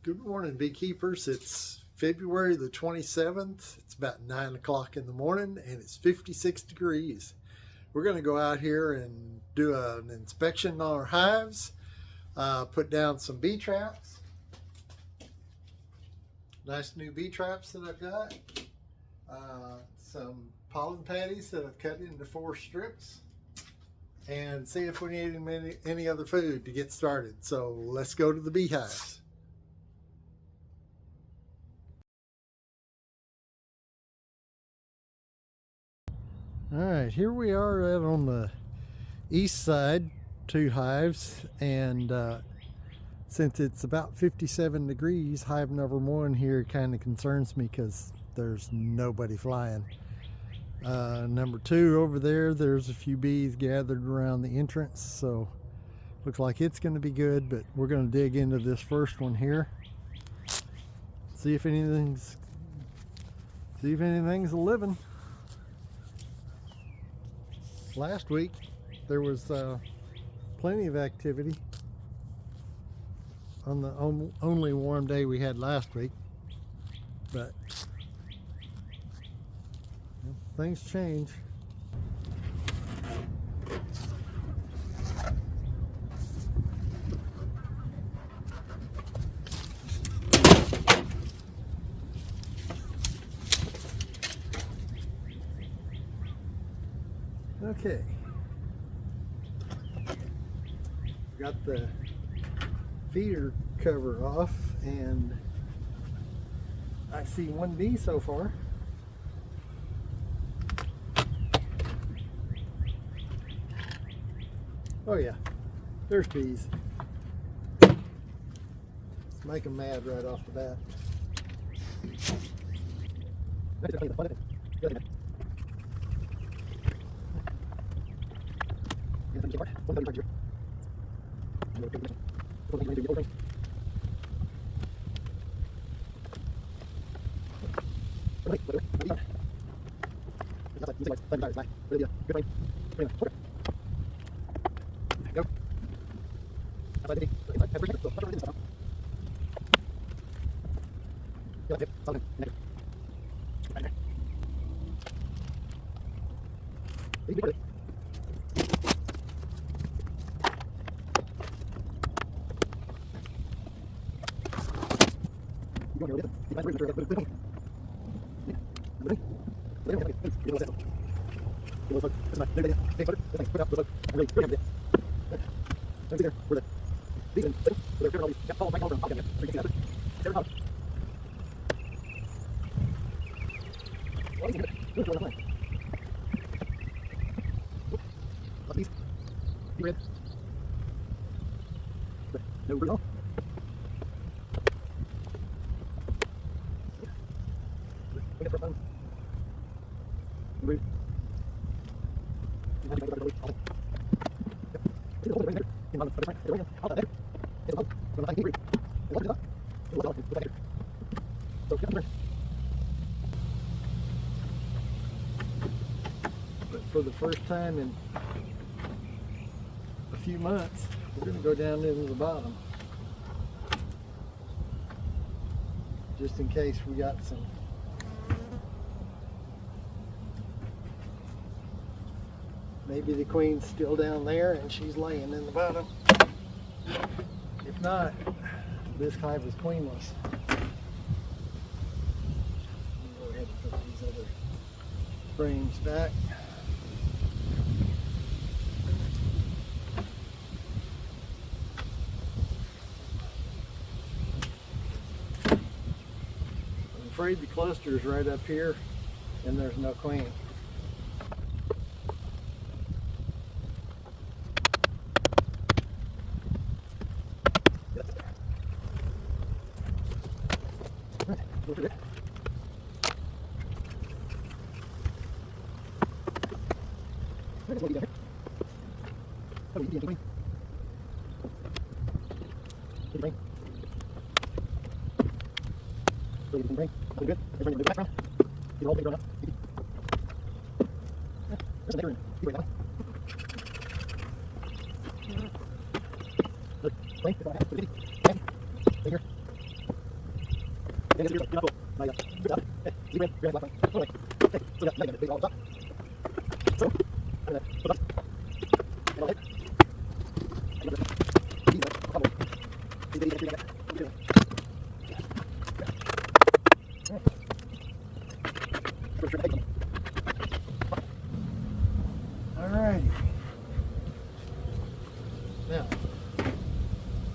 Good morning, beekeepers. It's February the 27th. It's about 9 o'clock in the morning and it's 56 degrees. We're going to go out here and do an inspection on our hives, put down some bee traps. Nice new bee traps that I've got. Some pollen patties that I've cut into 4 strips. And see if we need any other food to get started. So let's go to the beehives. All right, here we are out on the east side, 2 hives, and since it's about 57 degrees, hive number 1 here kind of concerns me because there's nobody flying. Number 2 over there, there's a few bees gathered around the entrance, so looks like it's going to be good, but we're going to dig into this first one here, see if anything's living. Last week there was plenty of activity on the only warm day we had last week, but things change. Okay, got the feeder cover off and I see 1 bee so far. Oh yeah, there's bees. Let's make them mad right off the bat. But for the first time in a few months, we're going to go down into the bottom, just in case we got some maybe the queen's still down there and she's laying in the bottom. If not, this hive is queenless. Go ahead and put these other frames back. I'm afraid the cluster's right up here and there's no queen. Alrighty. Now, I'm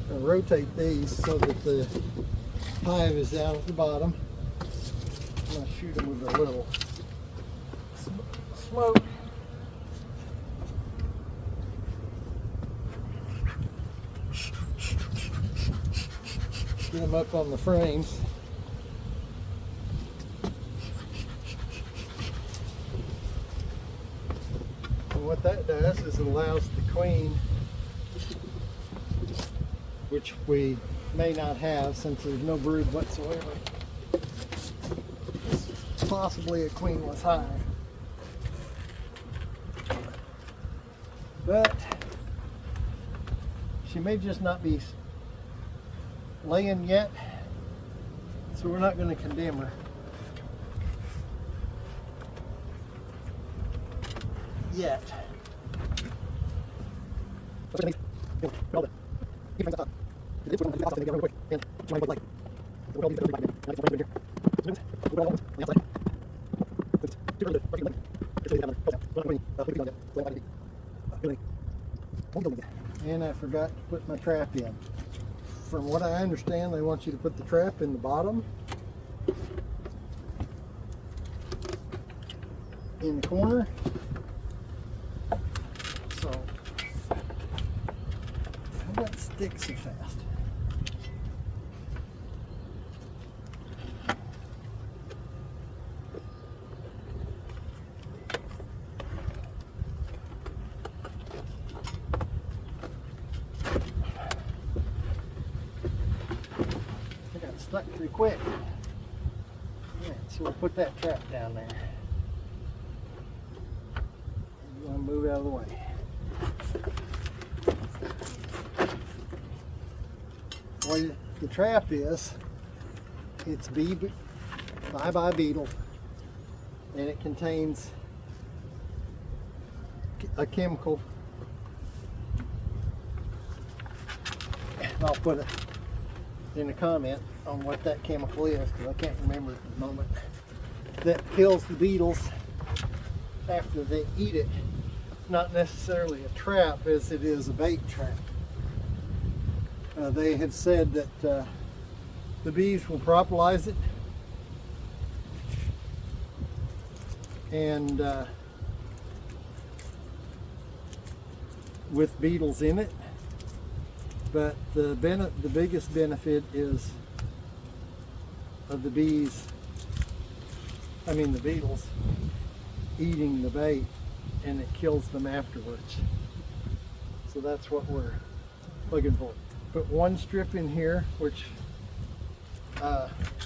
going to rotate these so that the hive is out at the bottom. I'm going to shoot them with a little smoke. Get them up on the frames. And what that does is it allows the queen, which we may not have since there's no brood whatsoever. This is possibly a queenless hive. But she may just not be laying yet, so we're not going to condemn her yet. And I forgot to put my trap in. From what I understand, they want you to put the trap in the bottom, in the corner. So, how that sticks so fast? Stuck pretty quick. Alright, so we'll put that trap down there. I'm going to move out of the way. What the trap is, it's bye-bye beetle, and it contains a chemical. I'll put it in a comment on what that chemical is, because I can't remember at the moment, that kills the beetles after they eat it. It's not necessarily a trap as it is a bait trap. They have said that the bees will propolis it and with beetles in it. But the biggest benefit is of the bees, the beetles, eating the bait, and it kills them afterwards. So that's what we're looking for. Put one strip in here, which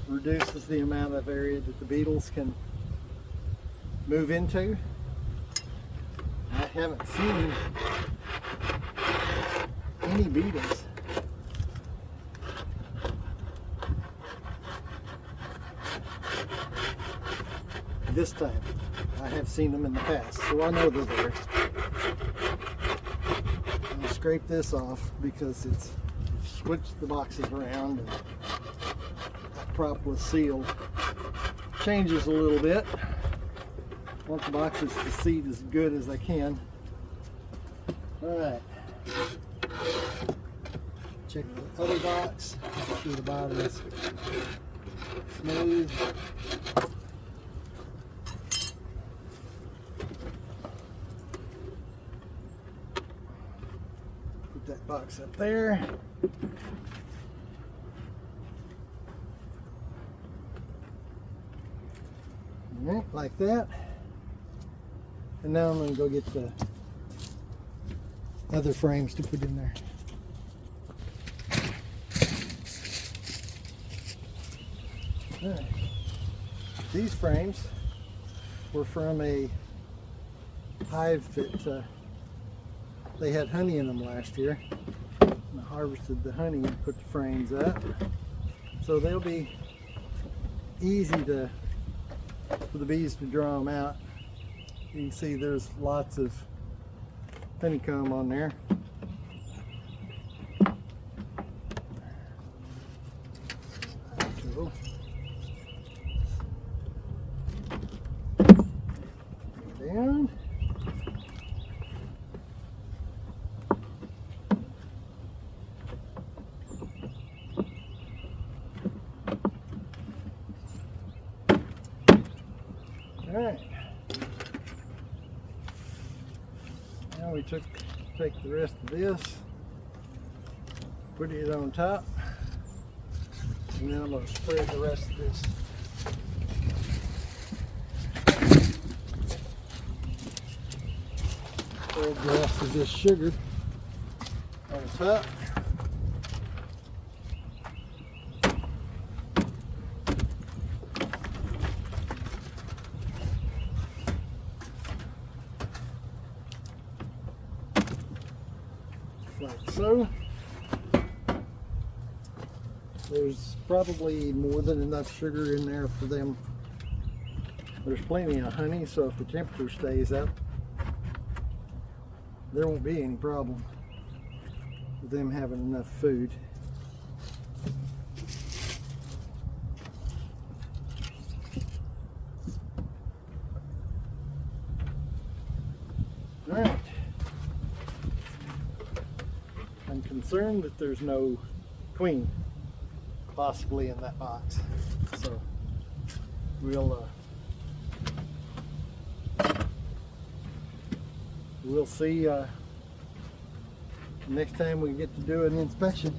reduces the amount of area that the beetles can move into. I haven't seen any beetles this time. I have seen them in the past, so I know they're there. I'll scrape this off because it's switched the boxes around and that propolis seal changes a little bit. I want the boxes to seat as good as I can. Alright. Check the other box. Make sure the bottom is smooth. Put that box up there. Alright, like that. And now I'm going to go get the other frames to put in there. Right. These frames were from a hive that they had honey in them last year. And I harvested the honey and put the frames up. So they'll be easy for the bees to draw them out. You can see there's lots of honeycomb on there. Cool. Down. All right. Now we take the rest of this, put it on top, and then I'm going to spread the rest of this. Spread the rest of this sugar on top. Like so. There's probably more than enough sugar in there for them. There's plenty of honey, so if the temperature stays up, there won't be any problem with them having enough food. All right. I'm concerned that there's no queen possibly in that box, so we'll see next time we get to do an inspection.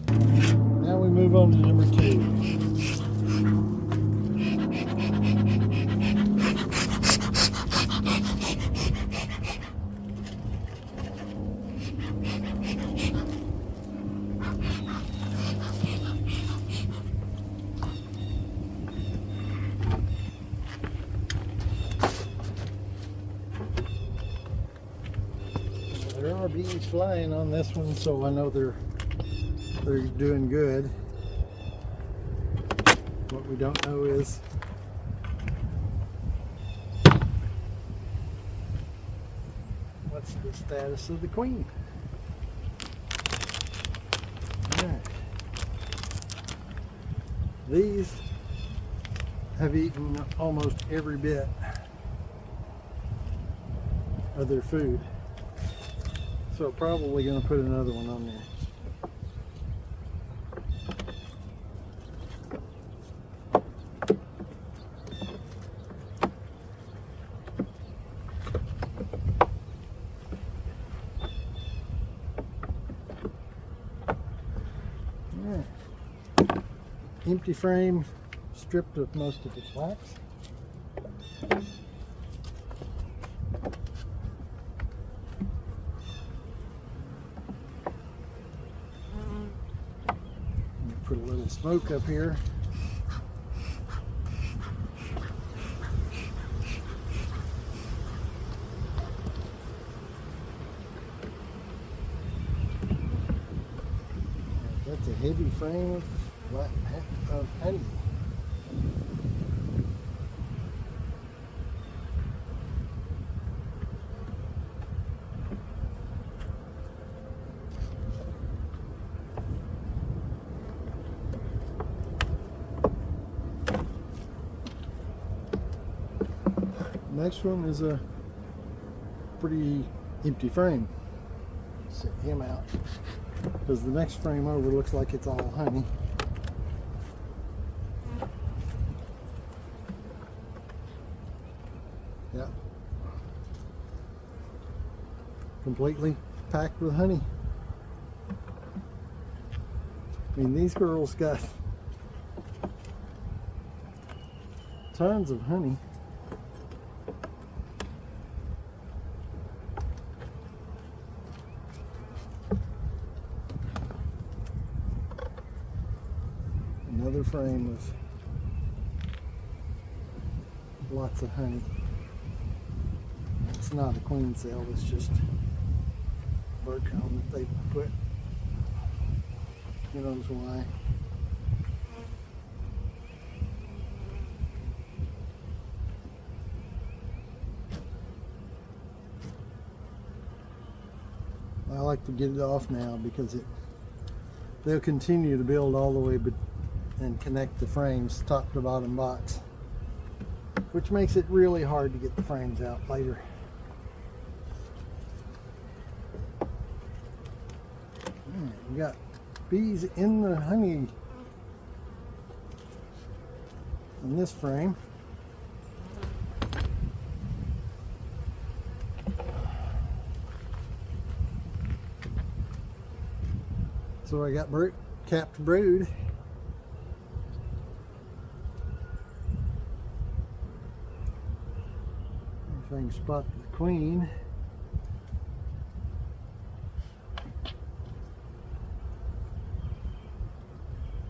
Now we move on to number 2. There are bees flying on this one, so I know they're doing good. What we don't know is what's the status of the queen. All right. These have eaten almost every bit of their food. So probably going to put another one on there. All right. Empty frame, stripped of most of its wax. Put a little smoke up here. That's a heavy frame of honey. Next one is a pretty empty frame. Set him out because the next frame over looks like it's all honey. Yep. Completely packed with honey. I mean, these girls got tons of honey. Another frame with lots of honey. It's not a queen cell, it's just bird comb that they put. Who knows why. I like to get it off now because they'll continue to build all the way and connect the frames top to bottom box, which makes it really hard to get the frames out later. Alright, we got bees in the honey in this frame. So I got capped brood. If I can spot the queen.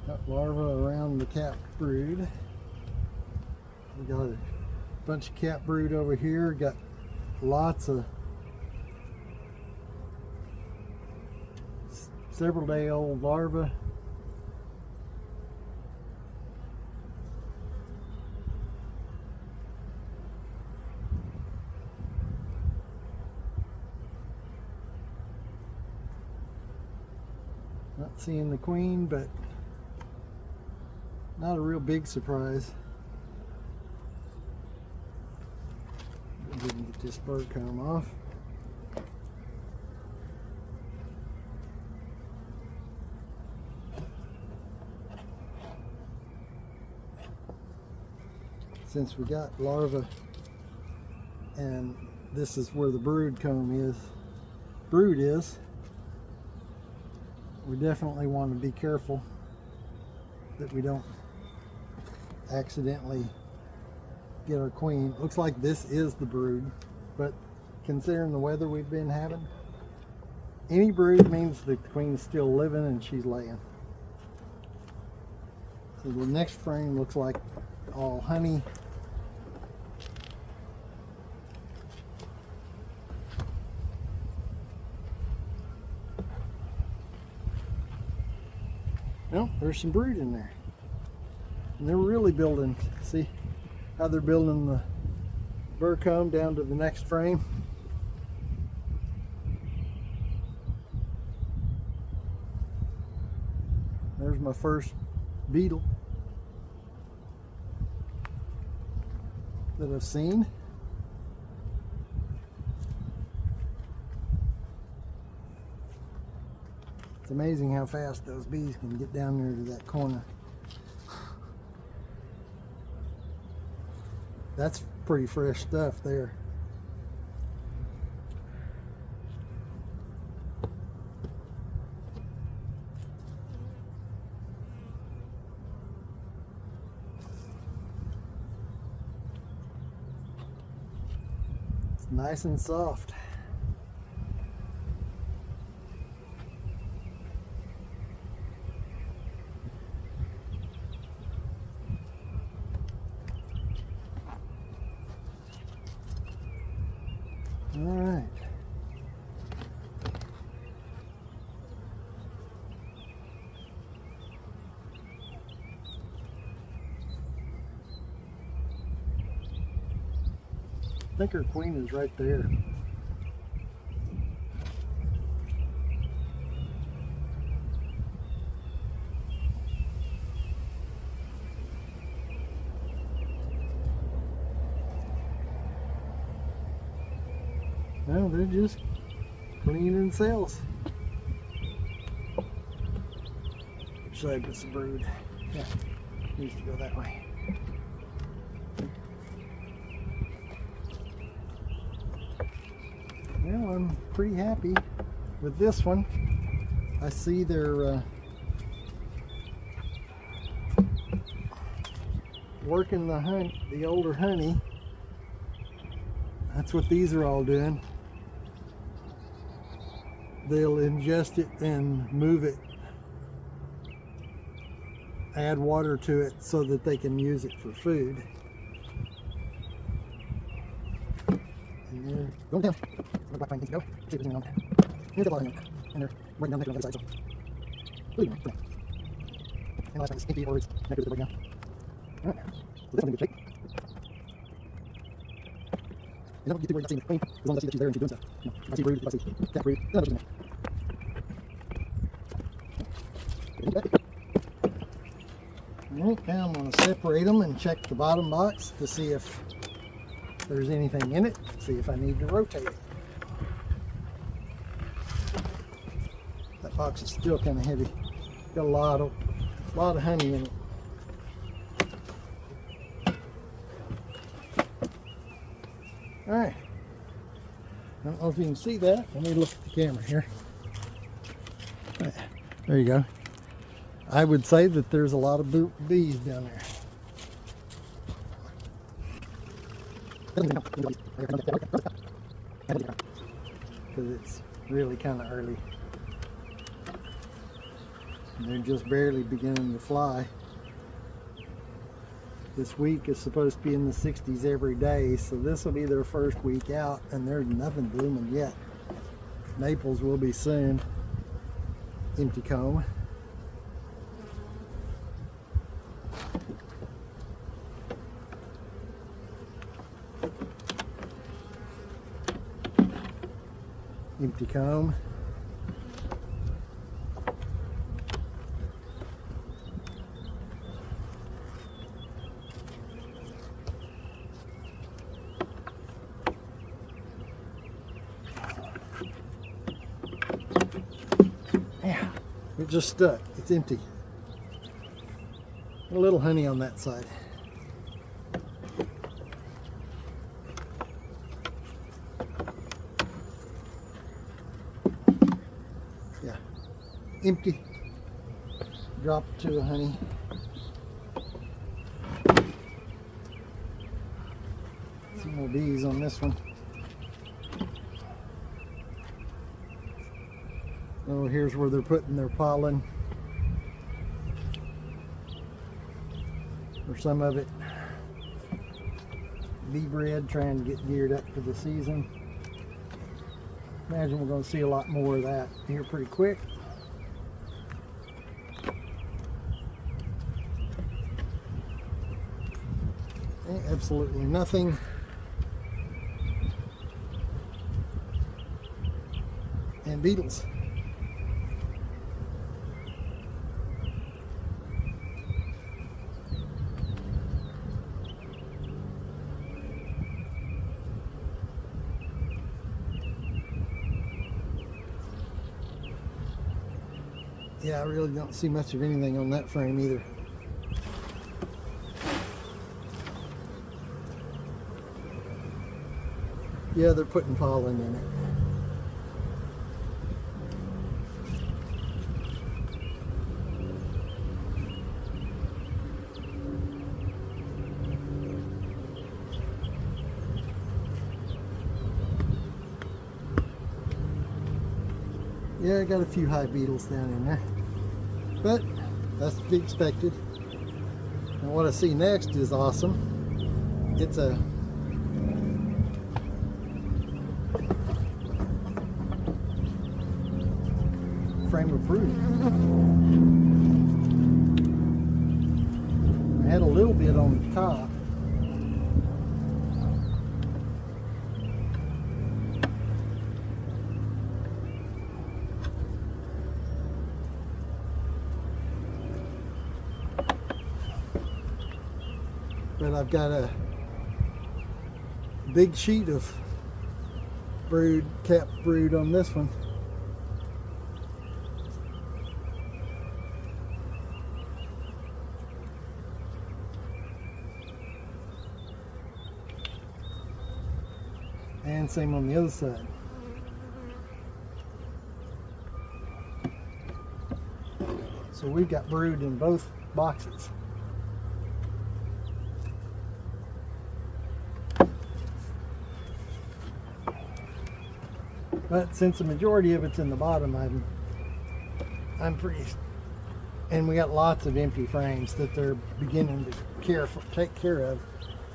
Got larvae around the capped brood. We got a bunch of capped brood over here. Got lots of several day old larvae. Not seeing the queen, but not a real big surprise. Didn't get this bird comb off. Since we got larvae and this is where the brood is, we definitely want to be careful that we don't accidentally get our queen. Looks like this is the brood, but considering the weather we've been having, any brood means the queen's still living and she's laying. So the next frame looks like all honey. Well, there's some brood in there. And they're really building. See how they're building the burr comb down to the next frame? There's my first beetle that I've seen. It's amazing how fast those bees can get down there to that corner. That's pretty fresh stuff there. It's nice and soft. All right. I think our queen is right there. Well, they're just cleaning cells. Which side was the brood? Yeah, needs to go that way. Well, I'm pretty happy with this one. I see they're working the older honey. That's what these are all doing. They'll ingest it and move it, add water to it so that they can use it for food. And they're going down. The black pine needs to go. See if there's anything on there. Here's a lot of them. And they're right down next to the other side. So, leave them for now. And the last one is empty or it's nectar right now. Alright. So this one's in good shape. And don't get too worried about seeing the queen, as long as I see that she's there and she's doing stuff. You know, if I see brood, if I see that brood, then I'll put it in there. Alright, now I'm going to separate them and check the bottom box to see if there's anything in it, see if I need to rotate it. That box is still kind of heavy. Got a lot of honey in it. Alright. I don't know if you can see that. Let me look at the camera here. Right, there you go. I would say that there's a lot of bees down there. Because it's really kind of early. And they're just barely beginning to fly. This week is supposed to be in the 60s every day, so this will be their first week out, and there's nothing blooming yet. Naples will be soon. Empty comb. Empty comb. Yeah, it just stuck. It's empty. A little honey on that side. Yeah, empty. Drop to a honey. Some more bees on this one. Oh, here's where they're putting their pollen. Or some of it. Bee bread, trying to get geared up for the season. Imagine we're going to see a lot more of that here pretty quick. Absolutely nothing. And beetles. Yeah, I really don't see much of anything on that frame either. Yeah, they're putting pollen in it. Yeah, I got a few hive beetles down in there, but that's to be expected. And what I see next is awesome. It's a frame of brood. I had a little bit on the top. But I've got a big sheet of brood, capped brood on this one. And same on the other side. So we've got brood in both boxes. But since the majority of it's in the bottom, I'm pretty, and we got lots of empty frames that they're beginning to take care of.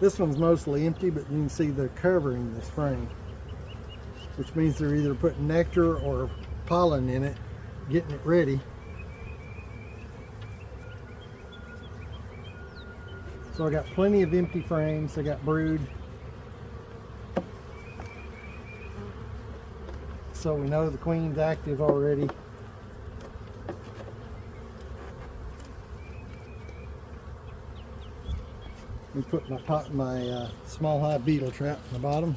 This one's mostly empty, but you can see they're covering this frame, which means they're either putting nectar or pollen in it, getting it ready. So I got plenty of empty frames. I got brood. So we know the queen's active already. We put my small hive beetle trap in the bottom.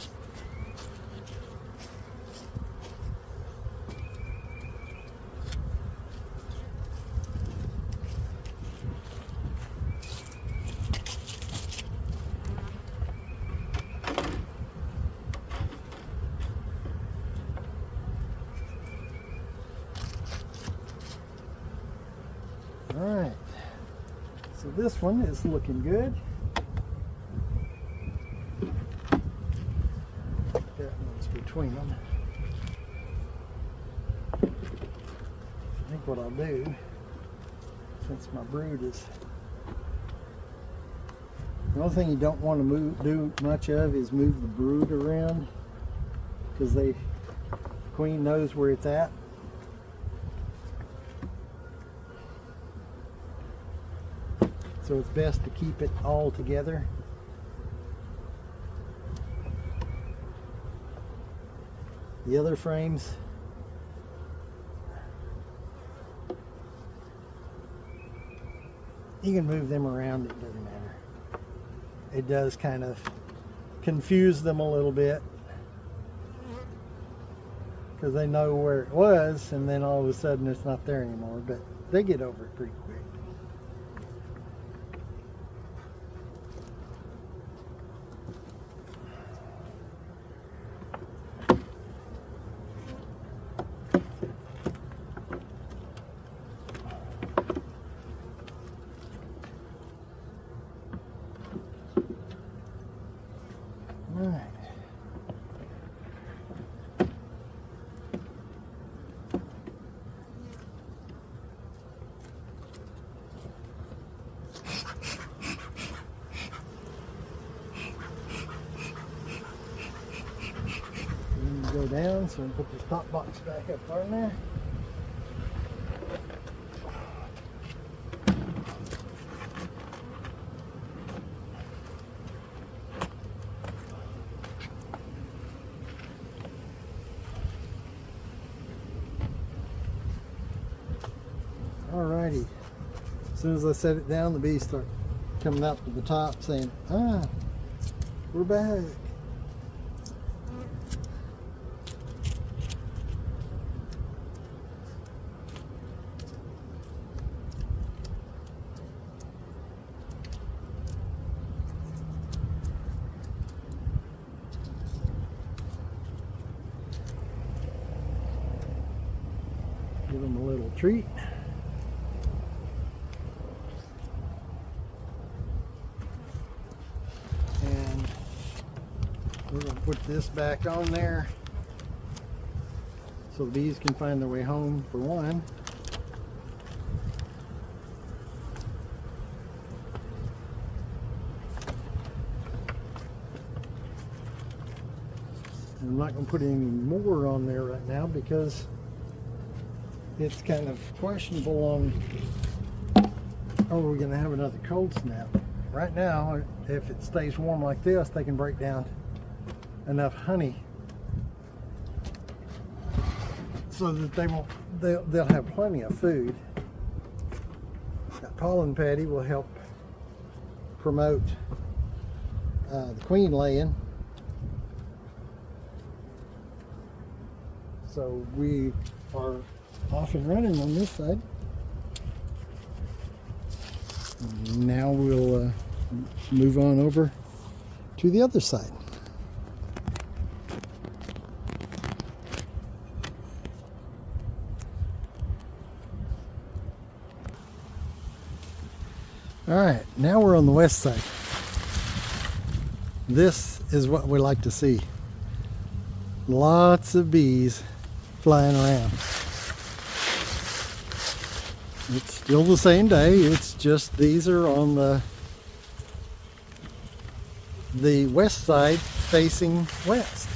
All right, so this one is looking good. That one's between them. I think what I'll do, since my brood is, the only thing you don't want to do much of is move the brood around, because the queen knows where it's at. So it's best to keep it all together. The other frames, you can move them around, it doesn't matter. It does kind of confuse them a little bit, because they know where it was and then all of a sudden it's not there anymore, but they get over it pretty quick. All right. Go down, so we put this top box back up on there. Alrighty. As soon as I set it down, the bees start coming up to the top saying, "Ah, we're back." Give them a little treat. And we're going to put this back on there so the bees can find their way home, for one. And I'm not going to put any more on there right now because it's kind of questionable on, are we going to have another cold snap? Right now, if it stays warm like this, they can break down enough honey so that they'll have plenty of food. That pollen patty will help promote the queen laying. So we are off and running on this side. Now we'll move on over to the other side. All right, now we're on the west side. This is what we like to see. Lots of bees flying around. It's still the same day, it's just these are on the west side facing west.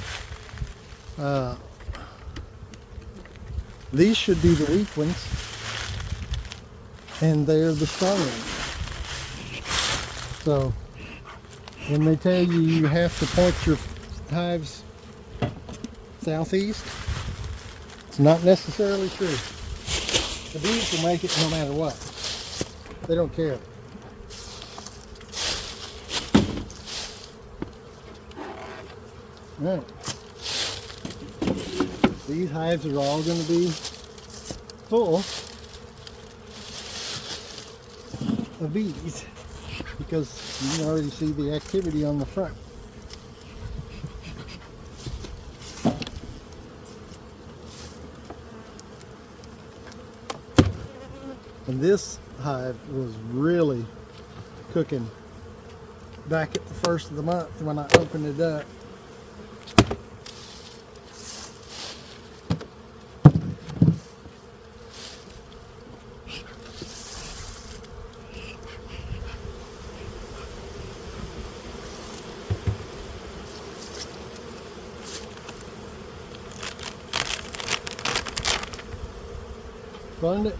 These should be the weak ones, and they're the strong ones. So when they tell you you have to point your hives southeast, it's not necessarily true. The bees will make it no matter what. They don't care. All right. These hives are all going to be full of bees because you can already see the activity on the front. And this hive was really cooking back at the first of the month when I opened it up. Found it.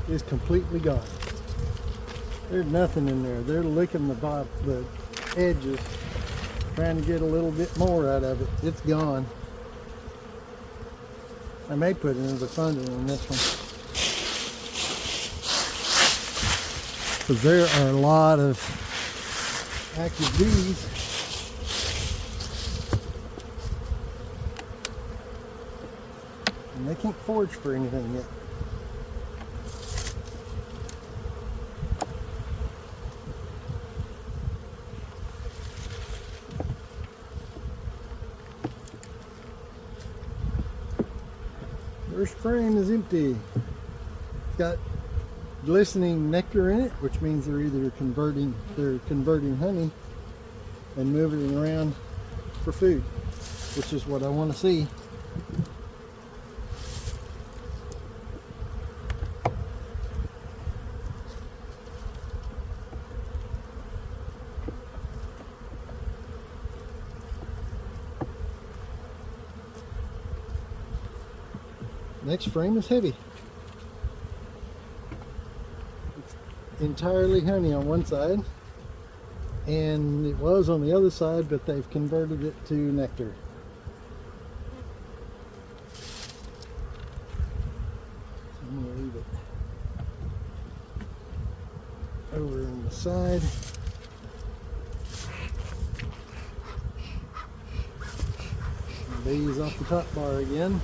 Is completely gone. There's nothing in there. They're licking the edges, trying to get a little bit more out of it. It's gone. I may put another funnel in this one, because there are a lot of active bees. And they can't forage for anything yet. First frame is empty. It's got glistening nectar in it, which means they're either converting honey and moving it around for food, which is what I want to see. Next frame is heavy. It's entirely honey on one side, and it was on the other side, but they've converted it to nectar. So I'm going to leave it over on the side. Bees off the top bar again.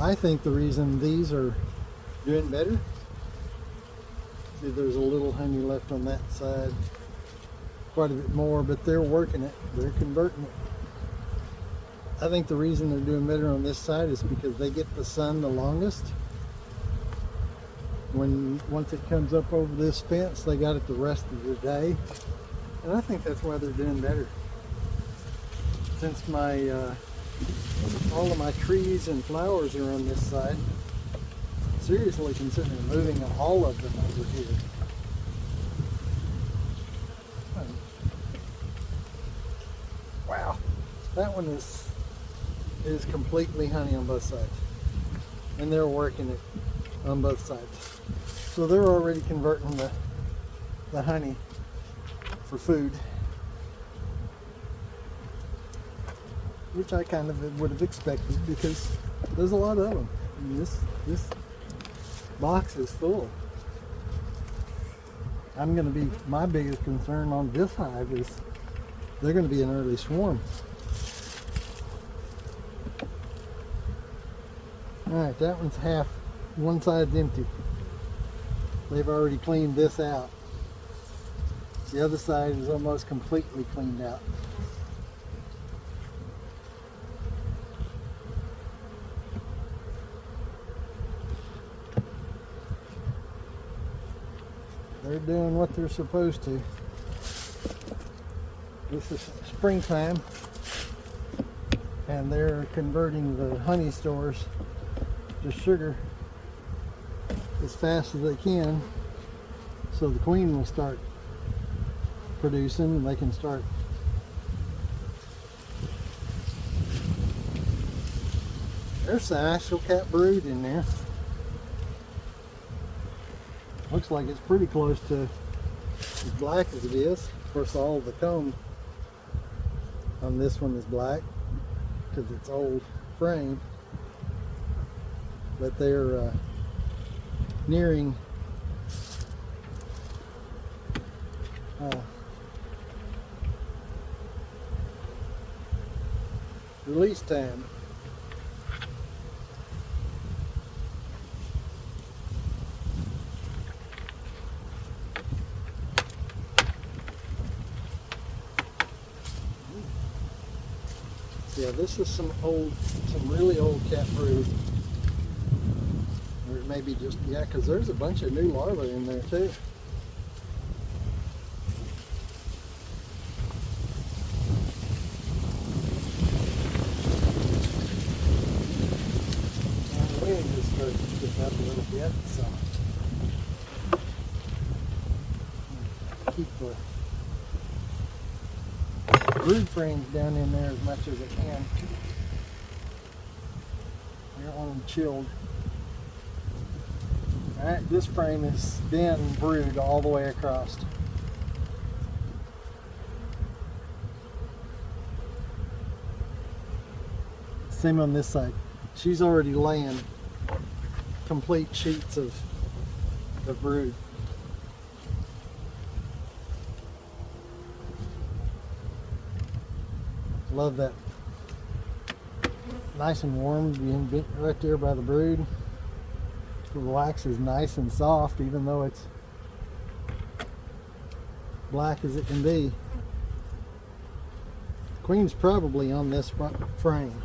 I think the reason these are doing better, see, there's a little honey left on that side, quite a bit more, but they're working it, they're converting it. I think the reason they're doing better on this side is because they get the sun the longest. Once it comes up over this fence, they got it the rest of the day, and I think that's why they're doing better. Since all of my trees and flowers are on this side, seriously considering moving all of them over here. Wow, that one is completely honey on both sides, and they're working it on both sides. So they're already converting the honey for food, which I kind of would have expected because there's a lot of them. I mean, this box is full. My biggest concern on this hive is they're going to be an early swarm. Alright, that one's one side's empty. They've already cleaned this out. The other side is almost completely cleaned out. They're doing what they're supposed to. This is springtime, and they're converting the honey stores to sugar as fast as they can, so the queen will start producing and they can start there's the actual cat brood in there. Looks like it's pretty close to as black as it is. Of course, all the comb on this one is black because it's old frame, but they're nearing release time. Yeah, this is some really old cat brood. Or maybe just, yeah, because there's a bunch of new larvae in there too. And the wind just started to pick up a little bit, so keep the brood frames down in there as much as I can. I don't want them chilled. Alright, this frame has been brood all the way across. Same on this side. She's already laying complete sheets of brood. Love that. Nice and warm being bent right there by the brood. The wax is nice and soft even though it's black as it can be. Queen's probably on this front frame.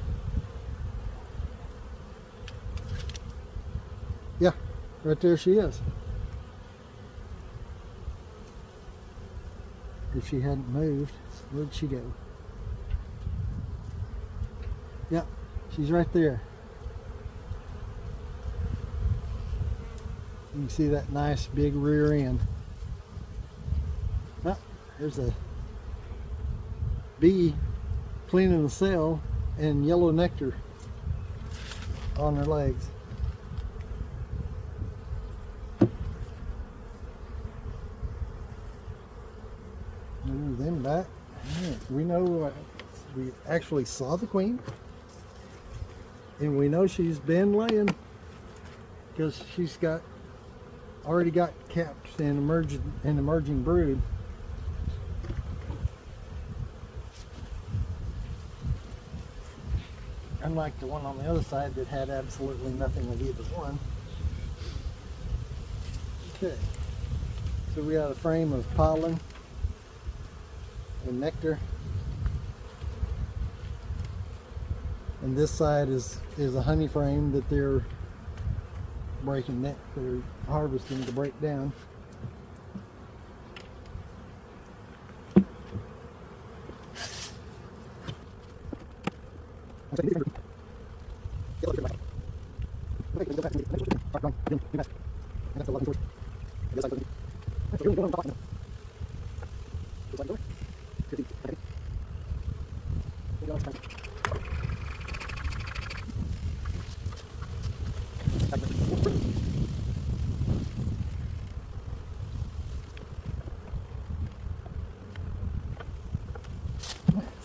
Yeah, right there she is. If she hadn't moved, where'd she go? Yep, she's right there. You can see that nice big rear end. Ah, there's a bee cleaning the cell and yellow nectar on her legs. Move them back. Right. We know we actually saw the queen. And we know she's been laying because she's already got capped and emerging brood. Unlike the one on the other side that had absolutely nothing with either one. Okay, so we got a frame of pollen and nectar. And this side is a honey frame that they're they're harvesting to break down.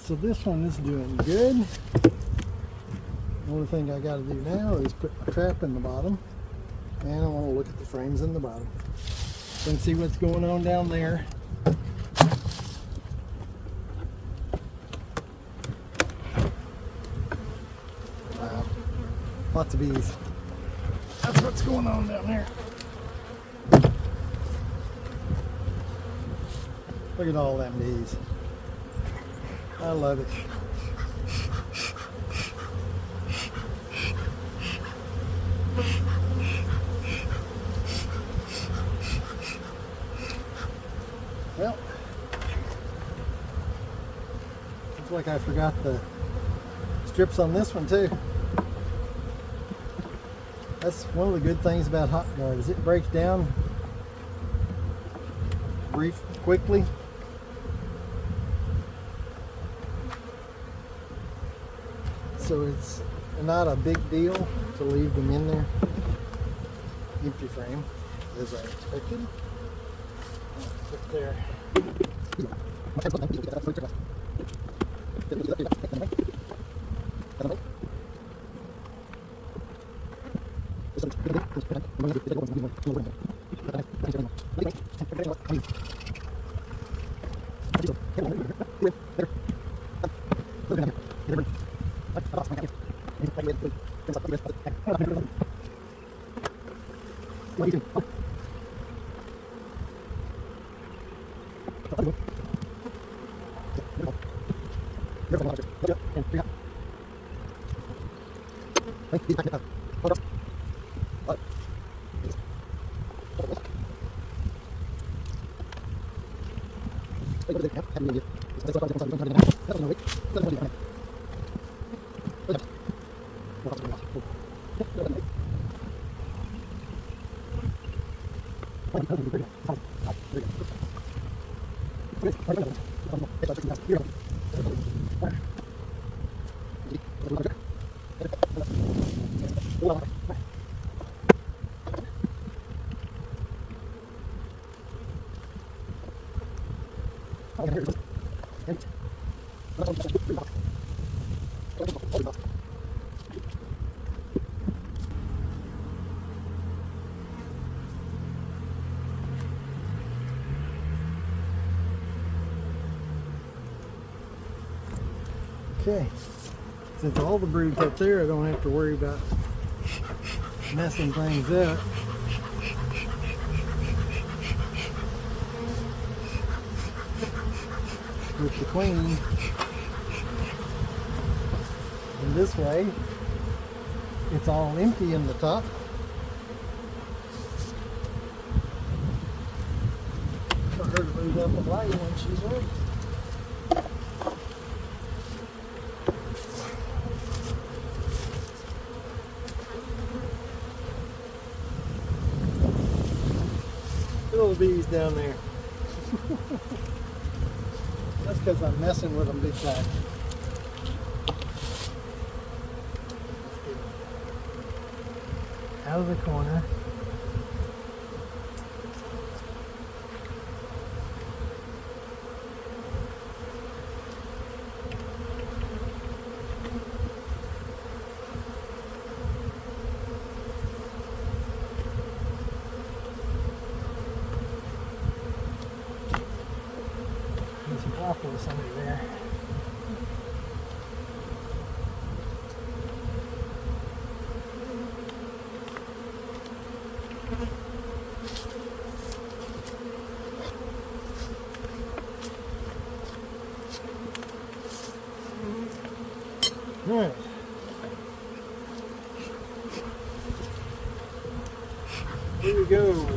So this one is doing good. The only thing I got to do now is put my trap in the bottom, and I want to look at the frames in the bottom and see what's going on down there. Wow, lots of bees. That's what's going on down there. Look at all them bees. I love it. Well, looks like I forgot the strips on this one too. That's one of the good things about Hot Guard is it breaks down quickly. So it's not a big deal to leave them in there. Empty frame, as I expected. Put there. Okay, since all the brood's up there, I don't have to worry about messing things up. With the queen. And this way, it's all empty in the top. For her to move up and lay when she's ready. Little bees down there. That's because I'm messing with them big time. Out of the corner. There's some propolis under there. All right. Here we go.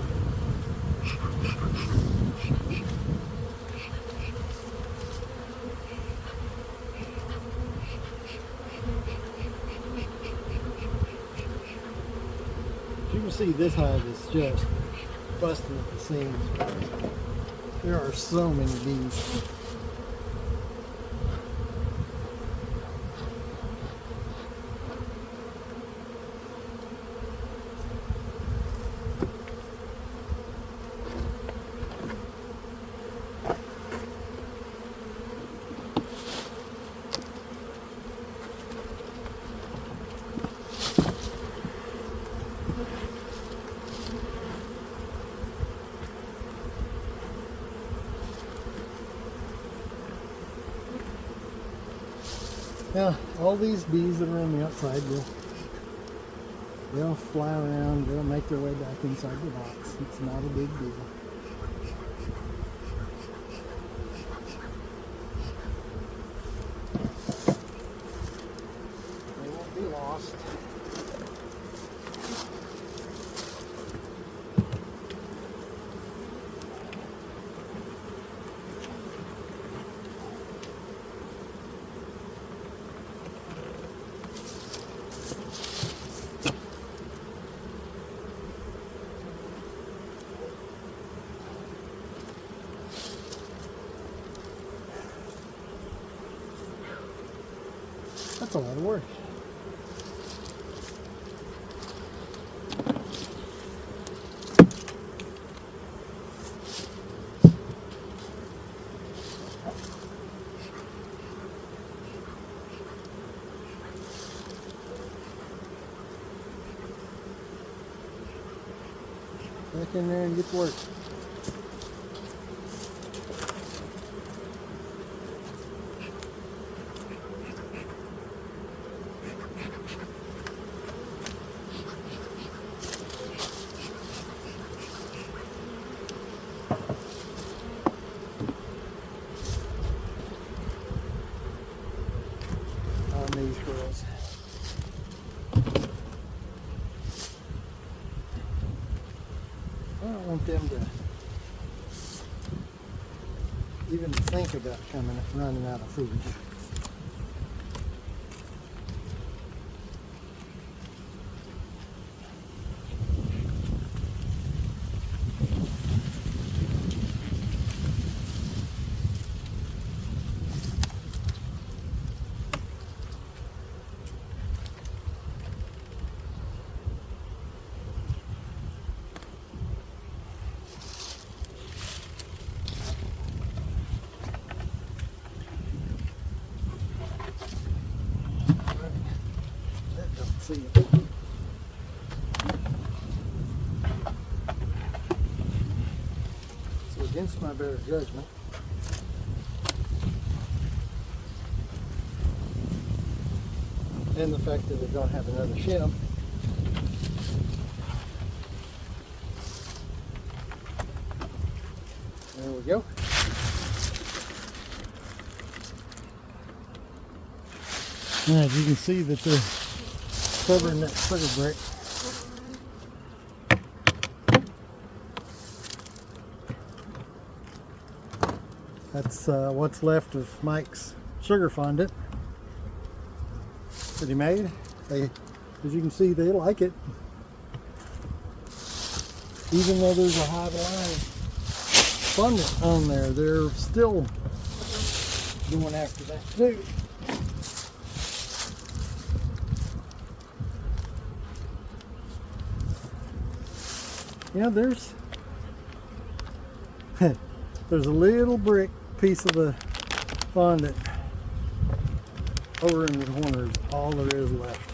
You can see this hive is just busting at the seams. There are so many bees. Now, all these bees that are on the outside, they'll fly around, they'll make their way back inside the box. It's not a big deal. They won't be lost. That's a lot of work. Back in there and get to work. On these girls. I don't want them to even think about running out of food. See it. So against my better judgment, and the fact that they don't have another shim, there we go. Alright, you can see that they're covering that sugar brick. That's what's left of Mike's sugar fondant that he made. As you can see, they like it. Even though there's a hive line fondant on there, they're still going after that too. Yeah, there's a little brick piece of the fondant over in the corner is all there is left.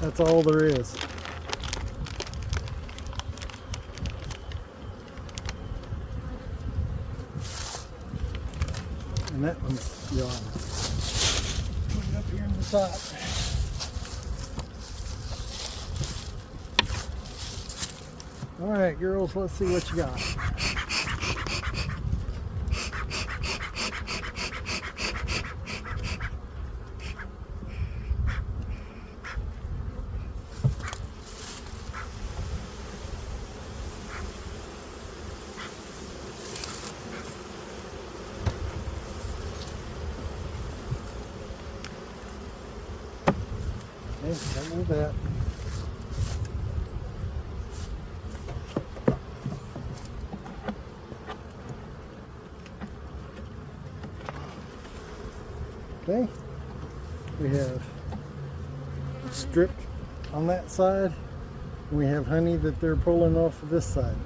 That's all there is. And that one's gone. Put it up here in the top. All right, girls, let's see what you got. Okay, don't move that. Okay, we have stripped on that side. We have honey that they're pulling off of this side.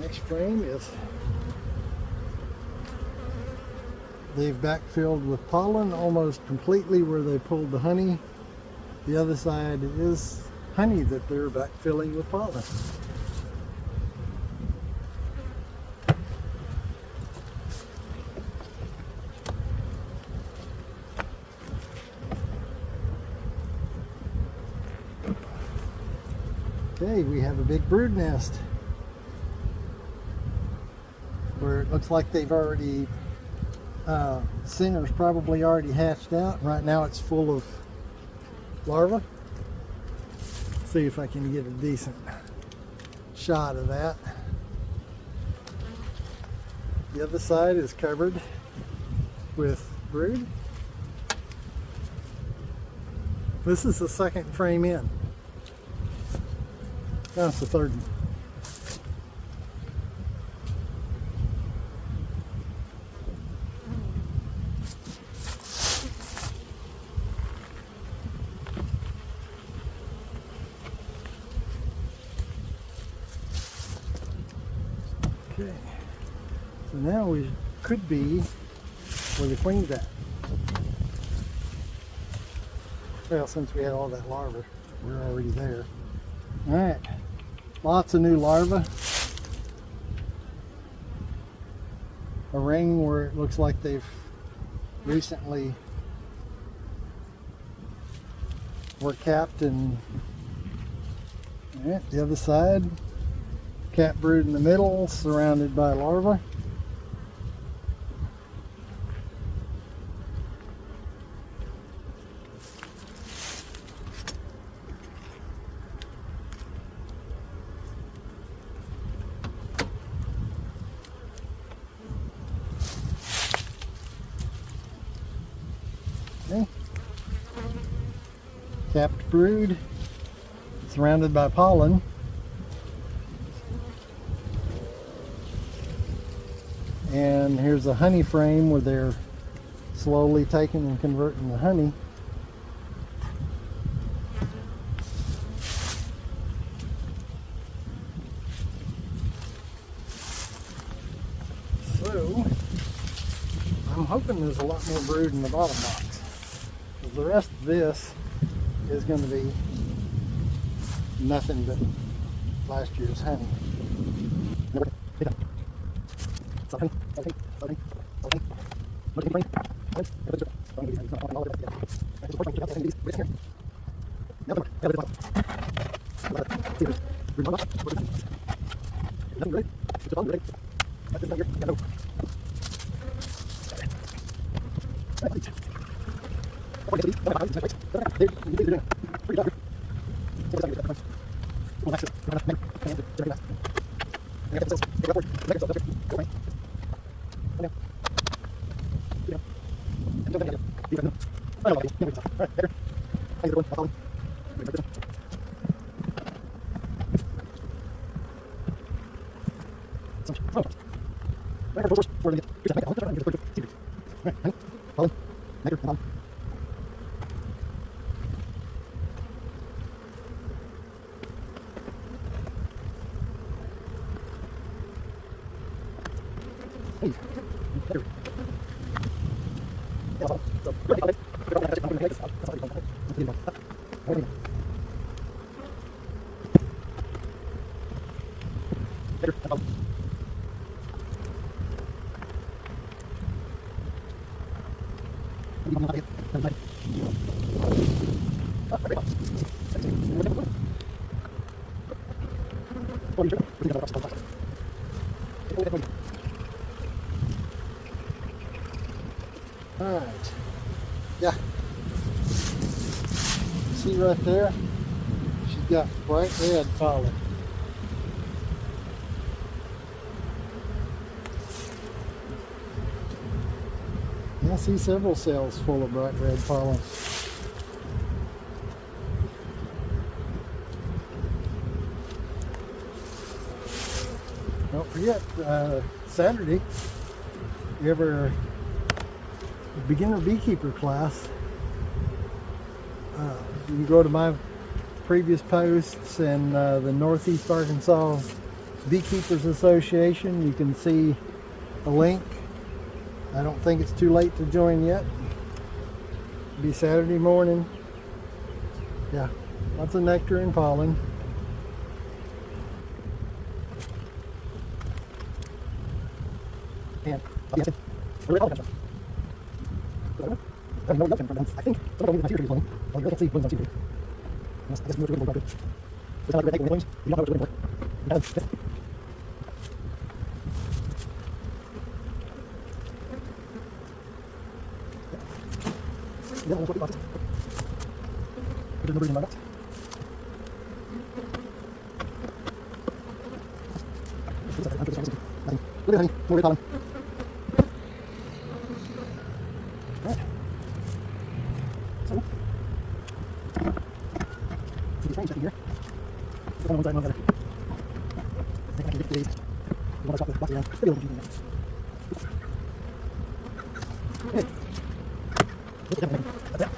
Next frame is they've backfilled with pollen almost completely where they pulled the honey. The other side is honey that they're backfilling with pollen. Okay, we have a big brood nest where it looks like they've already, center's probably already hatched out. Right now it's full of larvae. Let's see if I can get a decent shot of that. The other side is covered with brood. This is the second frame in. That's the third one. Okay, so now we could be where the queen's at. Well, since we had all that larva, we're already there. All right, lots of new larvae. A ring where it looks like they've recently were capped, and all right, the other side, cap brood in the middle, surrounded by larvae. Okay. Capped brood, surrounded by pollen. And here's a honey frame where they're slowly taking and converting the honey. So, I'm hoping there's a lot more brood in the bottom box. The rest of this is going to be nothing but last year's honey. All right, yeah, see right there, she's got bright red pollen. I see several cells full of bright red pollen. Don't forget, Saturday, you ever beginner beekeeper class, you can go to my previous posts and the Northeast Arkansas Beekeepers Association. You can see a link. I don't think it's too late to join yet. It'll be Saturday morning. Yeah, lots of nectar and pollen. And where did it all come from? I don't know where it comes from. I think some of them are my blowing. Oh, you can't see blowing on TV. I guess we were doing good. It's not like we're taking blowings. You don't know what we're doing for. Yeah, that's what we got. There's no breeding in my box. Look at honey, more red pollen. See these frames right here. One on one side, one on the other. I think I can get to these. You want to swap the box around. Still be able to do that. Okay. That's it. Yep.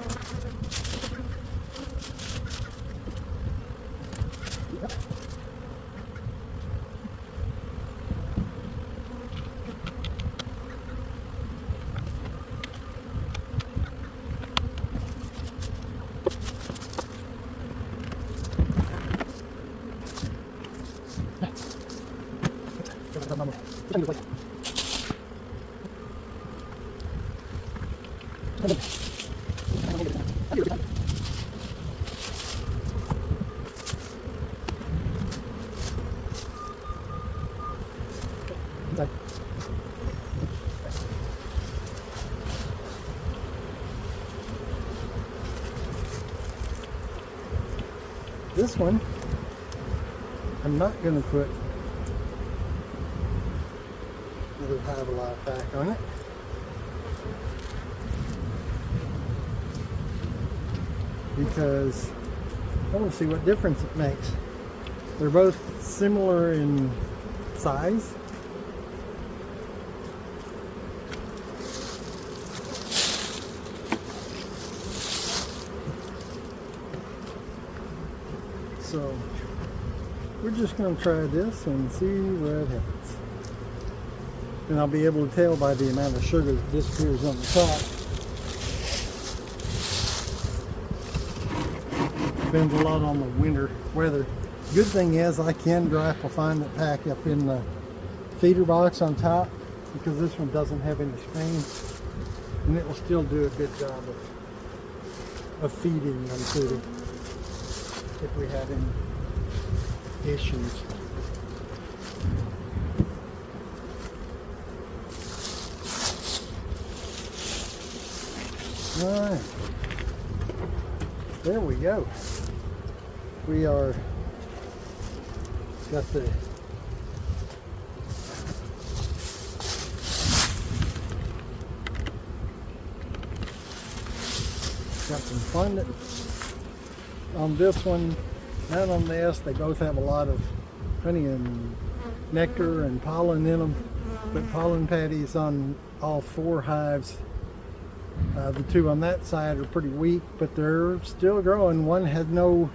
This one, I'm not going to put another hive alive pack on it. Because I want to see what difference it makes. They're both similar in size. So we're just going to try this and see what happens. And I'll be able to tell by the amount of sugar that disappears on the top. Depends a lot on the winter weather. Good thing is I can dry find that pack up in the feeder box on top, because this one doesn't have any screens, and it will still do a good job of feeding them too if we have any issues. All right, there we go. We are got the some fun on this one and on this. They both have a lot of honey and nectar and pollen in them, but pollen patties on all four hives. The two on that side are pretty weak, but they're still growing. One had no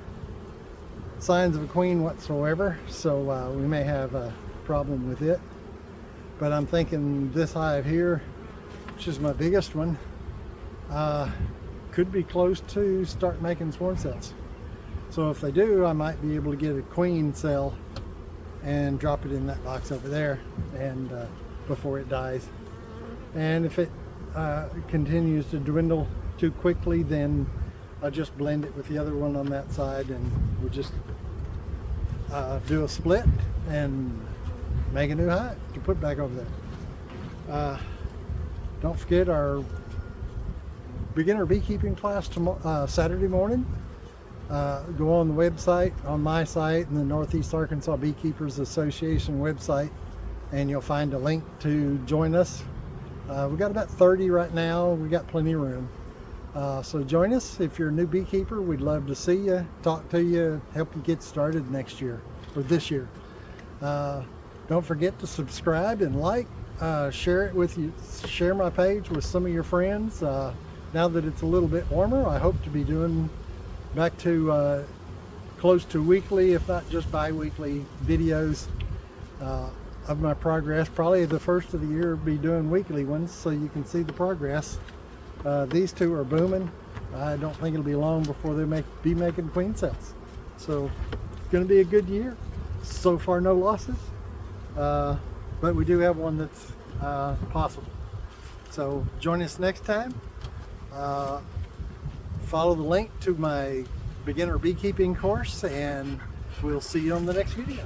signs of a queen whatsoever, so we may have a problem with it. But I'm thinking this hive here, which is my biggest one, could be close to start making swarm cells. So if they do, I might be able to get a queen cell and drop it in that box over there, and before it dies. And if it continues to dwindle too quickly, then I'll just blend it with the other one on that side, and we'll just do a split and make a new hive to put back over there. Don't forget our beginner beekeeping class tomorrow, Saturday morning. Go on the website, on my site, and the Northeast Arkansas Beekeepers Association website, and you'll find a link to join us. We've got about 30 right now. We got plenty of room. So join us. If you're a new beekeeper, we'd love to see you, talk to you, help you get started next year or this year. Don't forget to subscribe and like, share it with you, share my page with some of your friends. Now that it's a little bit warmer, I hope to be doing back to close to weekly, if not just bi-weekly videos of my progress. Probably the first of the year be doing weekly ones so you can see the progress. These two are booming. I don't think it'll be long before they be making queen cells. So it's going to be a good year. So far, no losses, but we do have one that's possible. So join us next time. Follow the link to my beginner beekeeping course, and we'll see you on the next video.